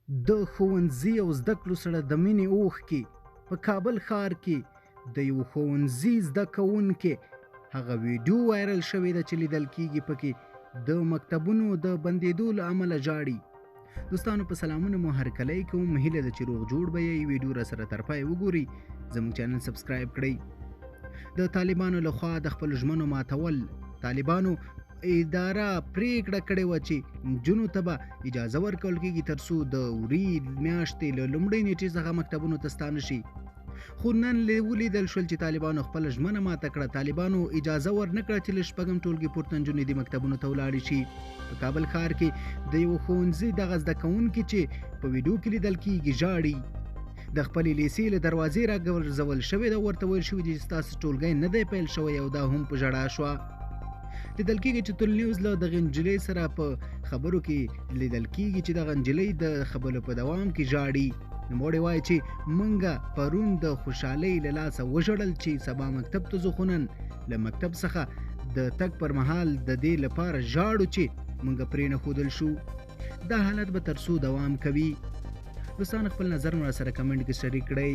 د ښوونځي او زده کړو سره د مینې اوښکې په کابل ښار کې د یو ښوونځي زده کوونکې هغه ویډیو وایرل شوې ده چې لیدل کېږي پکې د مکتبونو د بندېدو له امله ژاړي. دوستانو په سلامونه مو هرکلی کوم، هیله ده چې روغ جوړ به یې. ویډیو را سره تر پای وګورئ، زموږ چینل سبسکرایب کړئ. د طالبانو لخوا د خپلو ژمنو ماتول. طالبانو اداره پریکړه کړې وه چې نجونو ته به اجازه ورکول کېږي تر څو د وری میاشتې له لومړۍ نیټې څخه مکتبونو ته ستانه شي، خو نن ولیدل شول چې طالبانو خپله ژمنه ماته کړه. طالبانو اجازه ورنه کړه چې له شپږم ټولګي پورته نجونې دې مکتبونو ته ولاړې شي. په کابل ښار کې د یو ښوونځي دغه زده کوونکي چې په ویډیو کې لیدل کېږي ژاړي. د خپلې لیسې له دروازې راګرځول شوې ده، ورته ویل شوي دي چې ستاسو ټولګی نه دی پیل شوی او دا هم په ژړا شوه. لیدل کېږي چې تل نیوز له دغه نجلۍ سره په خبرو کې لیدل کېږي چې دغه نجلۍ د خبرو په دوام کې ژاړي. نوموړې وایي چې موږ پرون د خوشحالۍ له لاسه وژړل چې سبا مکتب ته ځو، خو نن له مکتب څخه د تګ پر مهال د دې لپاره ژاړو چې موږ پرې نه ښودل شو. دا حالت به تر څو دوام کوي؟ دوستان خپل نظر مو سره کمنټ کې شریک کړئ.